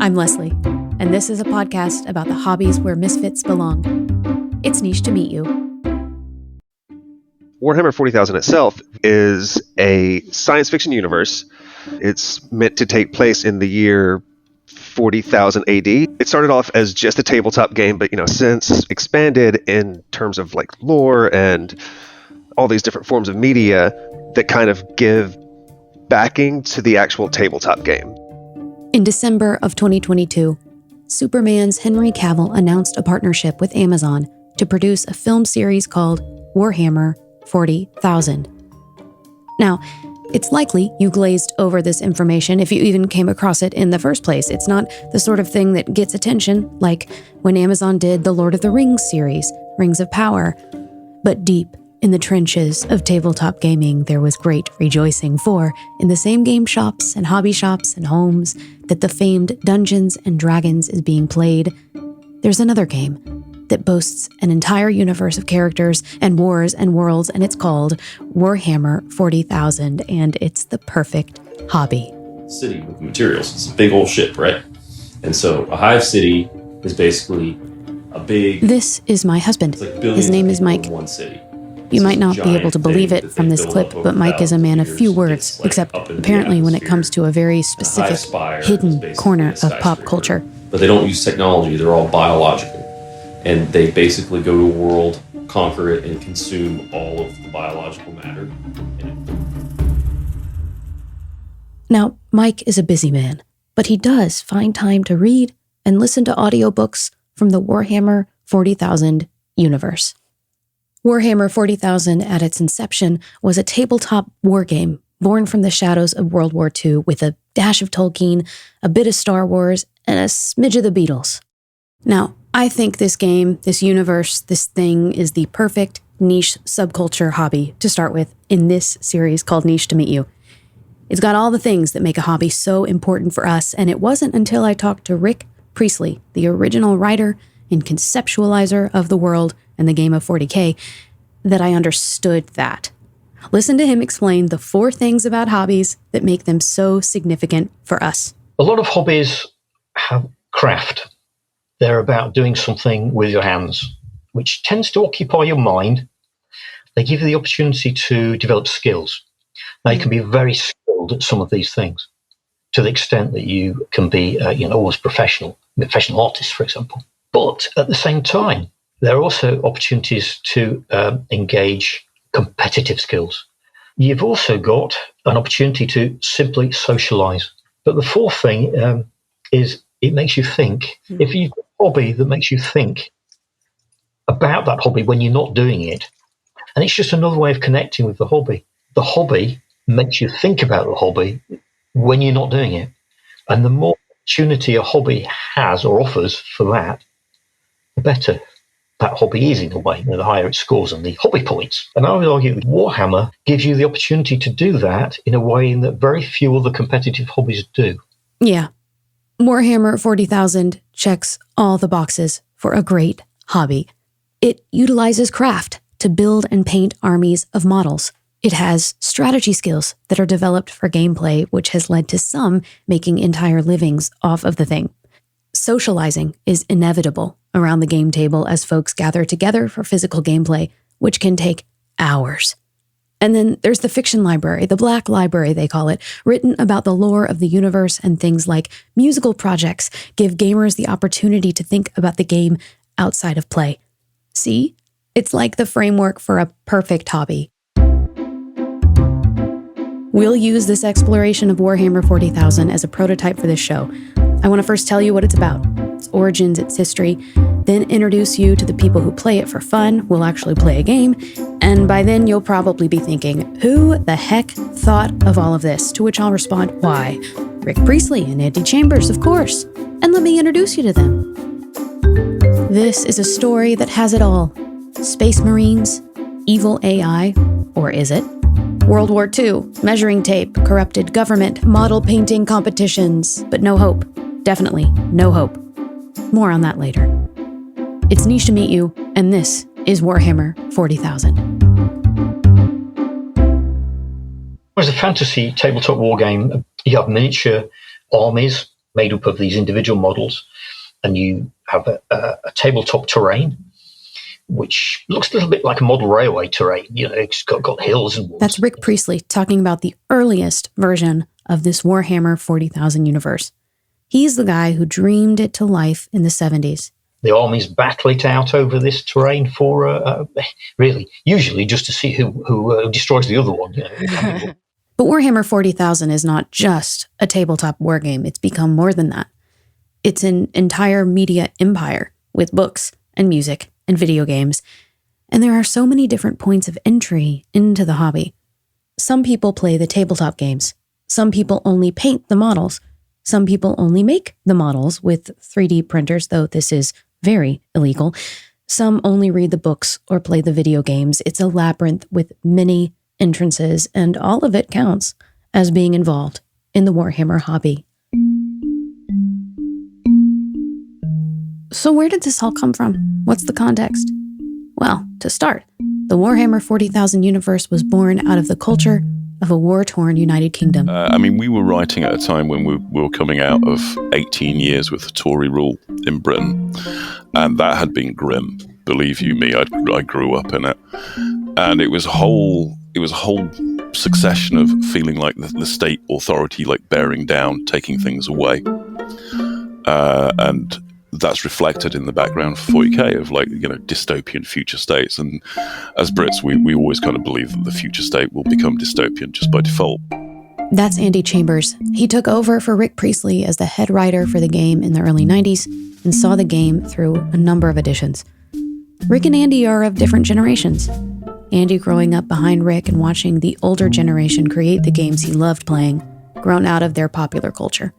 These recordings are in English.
I'm Leslie, and this is a podcast about the hobbies where misfits belong. It's niche to meet you. Warhammer 40,000 itself is a science fiction universe. It's meant to take place in the year 40,000 AD. It started off as just a tabletop game, but since expanded in terms of like lore and all these different forms of media that kind of give backing to the actual tabletop game. In December of 2022, Superman's Henry Cavill announced a partnership with Amazon to produce a film series called Warhammer 40,000. Now, it's likely you glazed over this information if you even came across it in the first place. It's not the sort of thing that gets attention, like when Amazon did the Lord of the Rings series, Rings of Power. But deep in the trenches of tabletop gaming, there was great rejoicing, for in the same game shops and hobby shops and homes that the famed Dungeons and Dragons is being played, there's another game that boasts an entire universe of characters and wars and worlds, and it's called Warhammer 40,000, and it's the perfect hobby. City with materials. It's a big old ship, right? And so a hive city is basically a big... This is my husband. His name is Mike. One city. You might not be able to believe it from this clip, but Mike is a man of few words, except apparently when it comes to a very specific, hidden corner of pop culture. But they don't use technology, they're all biological. And they basically go to a world, conquer it, and consume all of the biological matter in it. Now, Mike is a busy man, but he does find time to read and listen to audiobooks from the Warhammer 40,000 universe. Warhammer 40,000 at its inception was a tabletop wargame born from the shadows of World War II with a dash of Tolkien, a bit of Star Wars, and a smidge of the Beatles. Now, I think this game, this universe, this thing is the perfect niche subculture hobby to start with in this series called Niche to Meet You. It's got all the things that make a hobby so important for us, and it wasn't until I talked to Rick Priestley, the original writer and conceptualizer of the world and the game of 40K, that I understood that. Listen to him explain the 4 things about hobbies that make them so significant for us. A lot of hobbies have craft. They're about doing something with your hands, which tends to occupy your mind. They give you the opportunity to develop skills. Now, you can be very skilled at some of these things to the extent that you can be, almost professional artist, for example. But at the same time, there are also opportunities to engage competitive skills. You've also got an opportunity to simply socialize. But the 4th thing is it makes you think. If you've got a hobby that makes you think about that hobby when you're not doing it, and it's just another way of connecting with the hobby. The hobby makes you think about the hobby when you're not doing it. And the more opportunity a hobby has or offers for that, the better that hobby is in a way, the higher it scores on the hobby points. And I would argue that Warhammer gives you the opportunity to do that in a way that very few other competitive hobbies do. Yeah. Warhammer 40,000 checks all the boxes for a great hobby. It utilizes craft to build and paint armies of models. It has strategy skills that are developed for gameplay, which has led to some making entire livings off of the thing. Socializing is inevitable around the game table as folks gather together for physical gameplay, which can take hours. And then there's the fiction library, the Black Library they call it, written about the lore of the universe, and things like musical projects give gamers the opportunity to think about the game outside of play. See? It's like the framework for a perfect hobby. We'll use this exploration of Warhammer 40,000 as a prototype for this show. I want to first tell you what it's about, its origins, its history, then introduce you to the people who play it for fun, will actually play a game, and by then you'll probably be thinking, who the heck thought of all of this? To which I'll respond, why? Rick Priestley and Andy Chambers, of course. And let me introduce you to them. This is a story that has it all. Space Marines, evil AI, or is it? World War II, measuring tape, corrupted government, model painting competitions, but no hope. Definitely no hope. More on that later. It's niche to meet you, and this is Warhammer 40,000. As a fantasy tabletop war game, you have miniature armies made up of these individual models, and you have a tabletop terrain, which looks a little bit like a model railway terrain. It's got hills and woods. That's Rick Priestley talking about the earliest version of this Warhammer 40,000 universe. He's the guy who dreamed it to life in the 70s. The armies battle it out over this terrain for, really, usually just to see who destroys the other one. But Warhammer 40,000 is not just a tabletop wargame. It's become more than that. It's an entire media empire with books and music and video games. And there are so many different points of entry into the hobby. Some people play the tabletop games. Some people only paint the models. Some people only make the models with 3D printers, though this is very illegal. Some only read the books or play the video games. It's a labyrinth with many entrances, and all of it counts as being involved in the Warhammer hobby. So where did this all come from? What's the context? Well, to start, the Warhammer 40,000 universe was born out of the culture of a war-torn United Kingdom. We were writing at a time when we were coming out of 18 years with the Tory rule in Britain, and that had been grim. Believe you me, I grew up in it, and it was a whole succession of feeling like the state authority, like bearing down, taking things away, and that's reflected in the background for 40k of dystopian future states. And as Brits, we always kind of believe that the future state will become dystopian just by default. That's Andy Chambers. He took over for Rick Priestley as the head writer for the game in the early 90s and saw the game through a number of editions. Rick and Andy are of different generations. Andy growing up behind Rick and watching the older generation create the games he loved playing, grown out of their popular culture.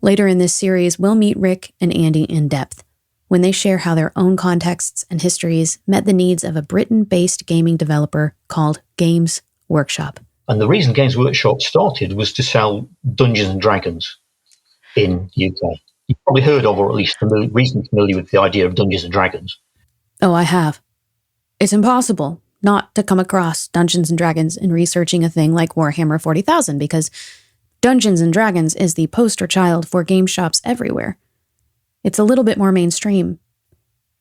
Later in this series, we'll meet Rick and Andy in depth when they share how their own contexts and histories met the needs of a Britain-based gaming developer called Games Workshop. And the reason Games Workshop started was to sell Dungeons and Dragons in the UK. You've probably heard of, or at least reasonably familiar with the idea of Dungeons and Dragons. Oh, I have. It's impossible not to come across Dungeons and Dragons in researching a thing like Warhammer 40,000 because Dungeons and Dragons is the poster child for game shops everywhere. It's a little bit more mainstream.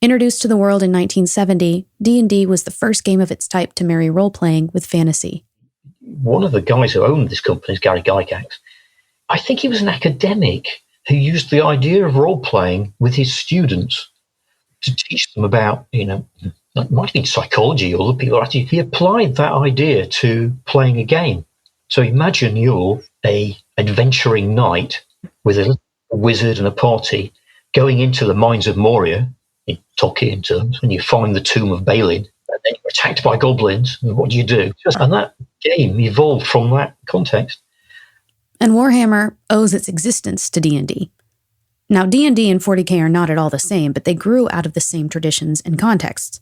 Introduced to the world in 1970, D&D was the first game of its type to marry role-playing with fantasy. One of the guys who owned this company is Gary Gygax. I think he was an academic who used the idea of role-playing with his students to teach them about, it might have been psychology or other people. Actually, he applied that idea to playing a game. So imagine you're a adventuring knight with a wizard and a party going into the mines of Moria, in Tolkien terms, and you find the tomb of Balin, and then you're attacked by goblins, and what do? And that game evolved from that context. And Warhammer owes its existence to D&D. Now, D&D and 40k are not at all the same, but they grew out of the same traditions and contexts.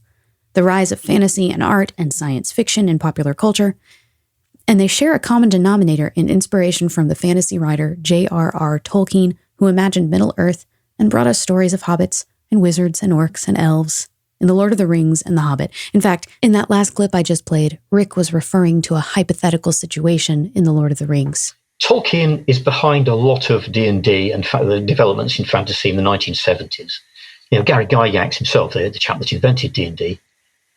The rise of fantasy and art and science fiction in popular culture, and they share a common denominator in inspiration from the fantasy writer J.R.R. Tolkien, who imagined Middle-earth and brought us stories of hobbits and wizards and orcs and elves in The Lord of the Rings and The Hobbit. In fact, in that last clip I just played, Rick was referring to a hypothetical situation in The Lord of the Rings. Tolkien is behind a lot of D&D and the developments in fantasy in the 1970s. Gary Gygax himself, the chap that invented D&D,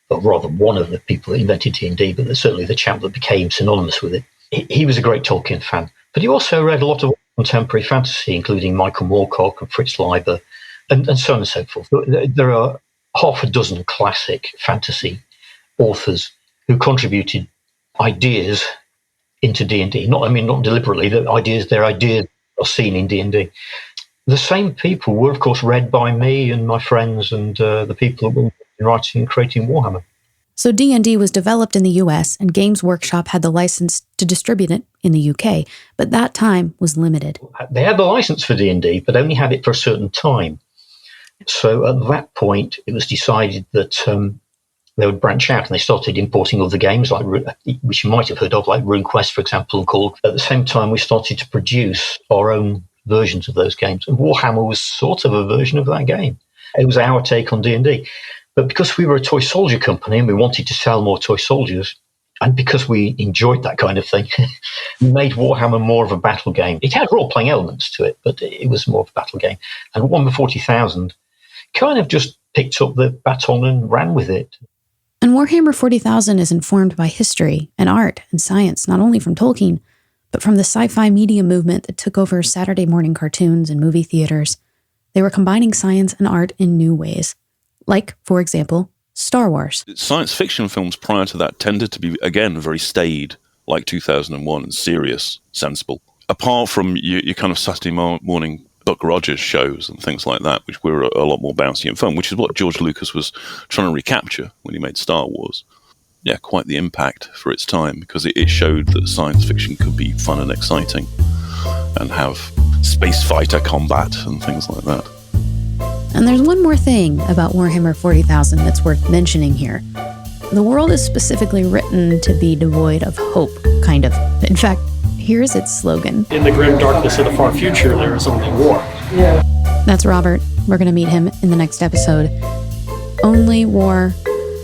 or rather one of the people that invented D&D, but certainly the chap that became synonymous with it. He was a great Tolkien fan. But he also read a lot of contemporary fantasy, including Michael Moorcock and Fritz Leiber, and so on and so forth. There are half a dozen classic fantasy authors who contributed ideas into D&D. Not deliberately, their ideas are seen in D&D. The same people were, of course, read by me and my friends and the people that were writing and creating Warhammer. So D&D was developed in the US, and Games Workshop had the license to distribute it in the UK, but that time was limited. They had the license for D&D, but only had it for a certain time. So at that point, it was decided that they would branch out, and they started importing other games, which you might have heard of, like RuneQuest, for example, and Call. At the same time, we started to produce our own versions of those games, and Warhammer was sort of a version of that game. It was our take on D&D. But because we were a toy soldier company and we wanted to sell more toy soldiers, And because we enjoyed that kind of thing, we made Warhammer more of a battle game. It had role-playing elements to it, but it was more of a battle game. And Warhammer 40,000 kind of just picked up the baton and ran with it. And Warhammer 40,000 is informed by history and art and science, not only from Tolkien, but from the sci-fi media movement that took over Saturday morning cartoons and movie theaters. They were combining science and art in new ways. Like, for example, Star Wars. Science fiction films prior to that tended to be, again, very staid, like 2001, and serious, sensible. Apart from your kind of Saturday morning Buck Rogers shows and things like that, which were a lot more bouncy and fun, which is what George Lucas was trying to recapture when he made Star Wars. Yeah, quite the impact for its time, because it showed that science fiction could be fun and exciting and have space fighter combat and things like that. And there's one more thing about Warhammer 40,000 that's worth mentioning here. The world is specifically written to be devoid of hope, kind of. In fact, here's its slogan. In the grim darkness of the far future, there is only war. Yeah. That's Robert. We're going to meet him in the next episode. Only war,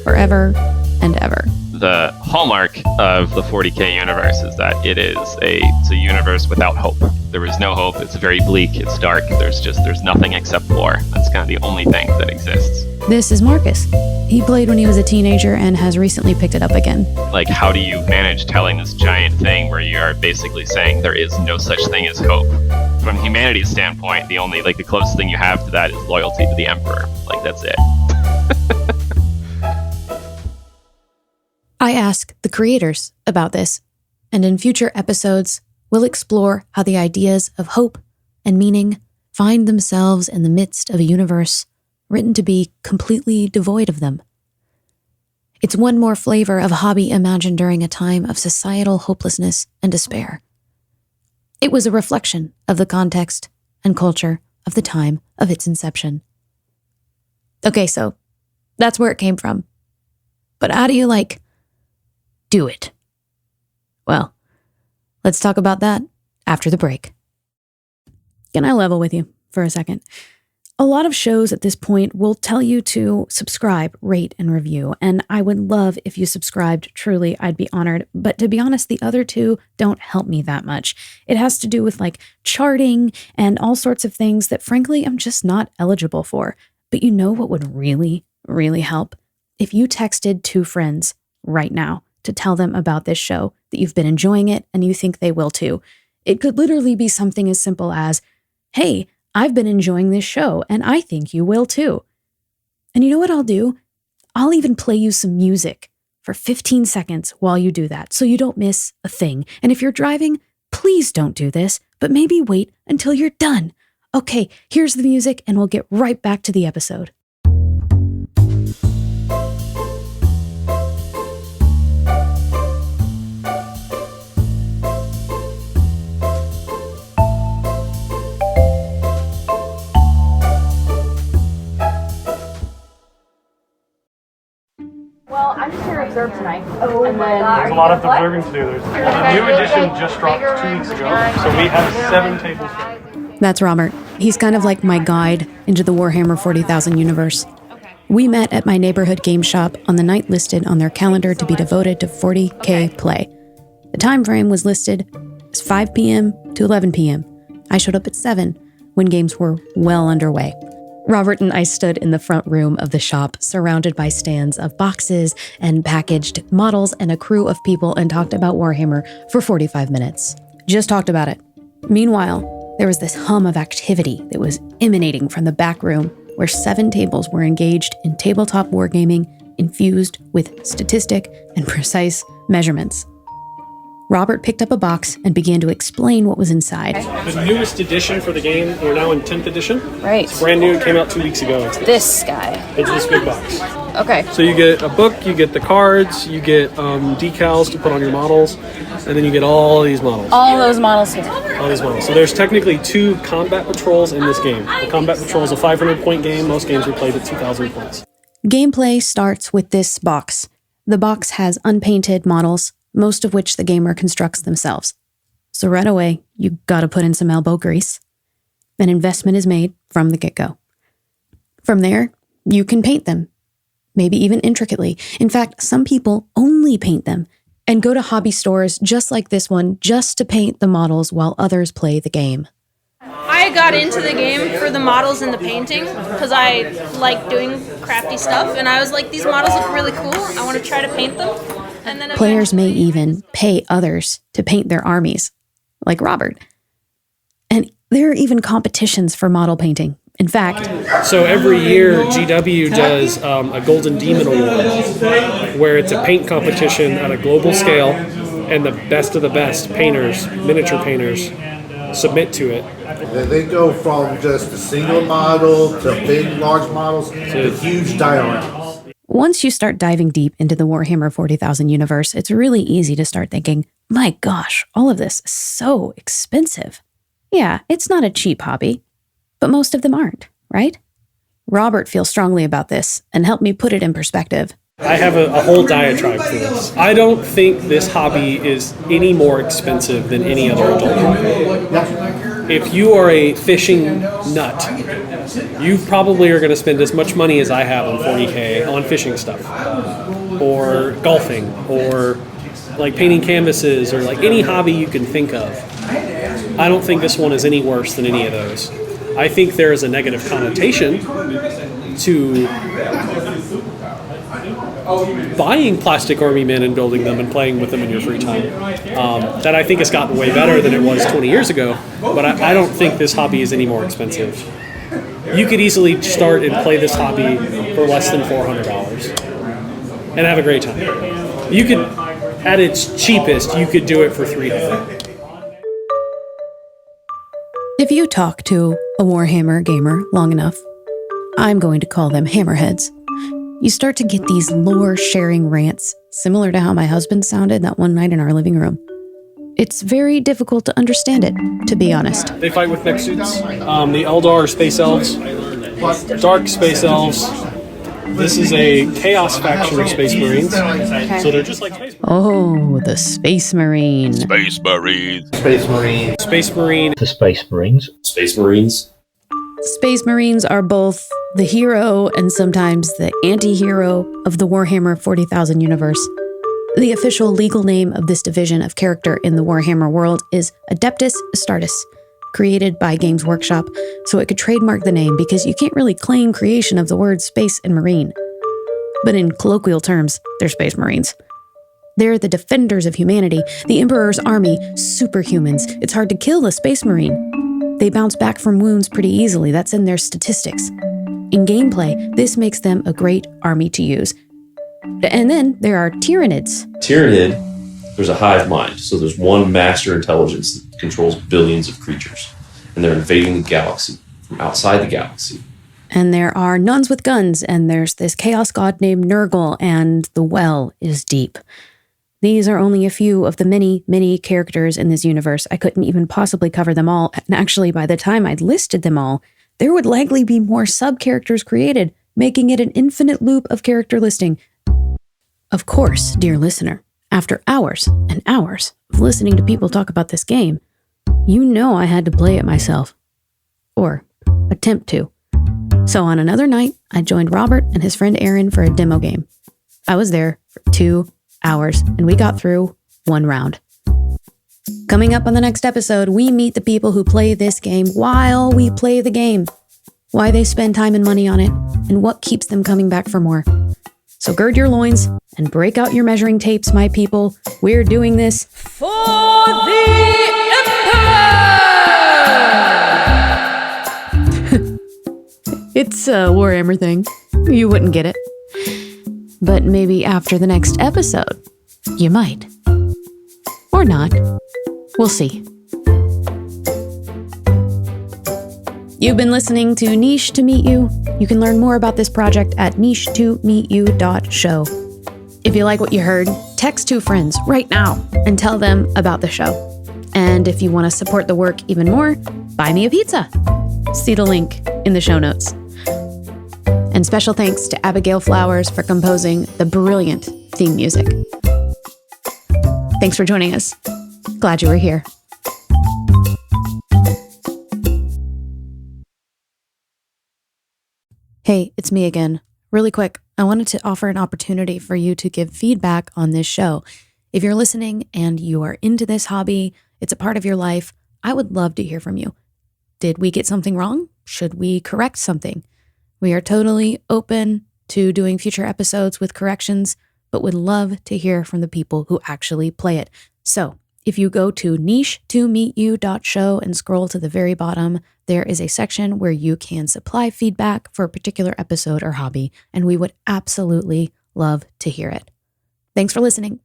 forever and ever. The hallmark of the 40K universe is that it's a universe without hope. There is no hope. It's very bleak. It's dark. There's nothing except war. That's kind of the only thing that exists. This is Marcus. He played when he was a teenager and has recently picked it up again. Like, how do you manage telling this giant thing where you are basically saying there is no such thing as hope? From humanity's standpoint, the closest thing you have to that is loyalty to the Emperor. Like, that's it. I ask the creators about this, and in future episodes, we'll explore how the ideas of hope and meaning find themselves in the midst of a universe written to be completely devoid of them. It's one more flavor of hobby imagined during a time of societal hopelessness and despair. It was a reflection of the context and culture of the time of its inception. Okay, so that's where it came from. But how do you, do it? Well, let's talk about that after the break. Can I level with you for a second? A lot of shows at this point will tell you to subscribe, rate, and review, and I would love if you subscribed. Truly, I'd be honored. But to be honest, the other two don't help me that much. It has to do with charting and all sorts of things that frankly I'm just not eligible for. But you know what would really, really help? If you texted 2 friends right now to tell them about this show, that you've been enjoying it and you think they will too. It could literally be something as simple as, hey, I've been enjoying this show and I think you will too. And you know what I'll do? I'll even play you some music for 15 seconds while you do that, so you don't miss a thing. And if you're driving, please don't do this, but maybe wait until you're done. Okay, here's the music and we'll get right back to the episode. Well, I'm just here to observe tonight. Oh, and then There's a lot of observing to do. There's a new edition just dropped 2 weeks ago, so we have 7 tables. That's Robert. He's kind of like my guide into the Warhammer 40,000 universe. We met at my neighborhood game shop on the night listed on their calendar to be devoted to 40K play. The time frame was listed as 5 p.m. to 11 p.m. I showed up at 7 when games were well underway. Robert and I stood in the front room of the shop, surrounded by stands of boxes and packaged models and a crew of people, and talked about Warhammer for 45 minutes. Just talked about it. Meanwhile, there was this hum of activity that was emanating from the back room, where 7 tables were engaged in tabletop wargaming infused with statistic and precise measurements. Robert picked up a box and began to explain what was inside. The newest edition for the game, we're now in 10th edition. Right. It's brand new, it came out 2 weeks ago. It's This guy. It's this big box. Okay. So you get a book, you get the cards, you get decals to put on your models, and then you get all these models. All those models here. All these models. So there's technically 2 combat patrols in this game. The combat patrol is a 500-point game. Most games are played at 2,000 points. Gameplay starts with this box. The box has unpainted models, most of which the gamer constructs themselves. So right away, you gotta put in some elbow grease. An investment is made from the get-go. From there, you can paint them, maybe even intricately. In fact, some people only paint them, and go to hobby stores just like this one just to paint the models while others play the game. I got into the game for the models and the painting because I like doing crafty stuff, and I was like, these models look really cool. I want to try to paint them. And then Players may even pay others to paint their armies, like Robert. And there are even competitions for model painting. In fact, so every year GW does a Golden Demon Award, where it's a paint competition at a global scale, and the best of the best painters, miniature painters, submit to it. They go from just a single model to big, large models to huge dioramas. once you start diving deep into the Warhammer 40,000 universe, it's really easy to start thinking, my gosh, all of this is so expensive. Yeah, it's not a cheap hobby, but most of them aren't, right? Robert feels strongly about this and helped me put it in perspective. I have a whole diatribe for this. I don't think this hobby is any more expensive than any other adult hobby. If you are a fishing nut, you probably are going to spend as much money as I have on 40K on fishing stuff, or golfing, or like painting canvases, or like any hobby you can think of. I don't think this one is any worse than any of those. I think there is a negative connotation to buying plastic army men and building them and playing with them in your free time. That I think has gotten way better than it was 20 years ago, but I don't think this hobby is any more expensive. You could easily start and play this hobby for less than $400 and have a great time. You could, at its cheapest, you could do it for $300. If you talk to a Warhammer gamer long enough, I'm going to call them hammerheads, you start to get these lore-sharing rants, similar to how my husband sounded that one night in our living room. It's very difficult to understand it, to be honest. They fight with mech suits. The Eldar are space elves, dark space elves. This is a Chaos faction of Space Marines. Okay. So they're just like Space Marines. Oh, the Space Marine. Space Marines. Space Marine. Space Marine. The Space Marines. Space Marines. Space Marines are both the hero and sometimes the anti-hero of the Warhammer 40,000 universe. The official legal name of this division of character in the Warhammer world is Adeptus Astartes, created by Games Workshop, so it could trademark the name because you can't really claim creation of the words space and marine. But in colloquial terms, they're Space Marines. They're the defenders of humanity, the Emperor's army, superhumans. It's hard to kill a Space Marine. They bounce back from wounds pretty easily, that's in their statistics. In gameplay, this makes them a great army to use. And then there are Tyranids. Tyranid, there's a hive mind. So there's one master intelligence that controls billions of creatures. And they're invading the galaxy from outside the galaxy. And there are nuns with guns, and there's this chaos god named Nurgle, and the well is deep. These are only a few of the many, many characters in this universe. I couldn't even possibly cover them all. And actually, by the time I'd listed them all, there would likely be more sub-characters created, making it an infinite loop of character listing. Of course, dear listener, after hours and hours of listening to people talk about this game, you know I had to play it myself. Or attempt to. So on another night, I joined Robert and his friend Aaron for a demo game. I was there for 2 hours, and we got through 1 round. Coming up on the next episode, we meet the people who play this game while we play the game, why they spend time and money on it, and what keeps them coming back for more. So gird your loins and break out your measuring tapes, my people. We're doing this for the Empire! It's a Warhammer thing. You wouldn't get it. But maybe after the next episode, you might. Or not. We'll see. You've been listening to Niche to Meet You. You can learn more about this project at niche2meetyou.show. If you like what you heard, text 2 friends right now and tell them about the show. And if you want to support the work even more, buy me a pizza. See the link in the show notes. And special thanks to Abigail Flowers for composing the brilliant theme music. Thanks for joining us. Glad you were here. Hey, it's me again. Really quick, I wanted to offer an opportunity for you to give feedback on this show. If you're listening and you are into this hobby, it's a part of your life, I would love to hear from you. Did we get something wrong? Should we correct something? We are totally open to doing future episodes with corrections, but would love to hear from the people who actually play it. So if you go to niche2meetyou.show and scroll to the very bottom, there is a section where you can supply feedback for a particular episode or hobby, and we would absolutely love to hear it. Thanks for listening.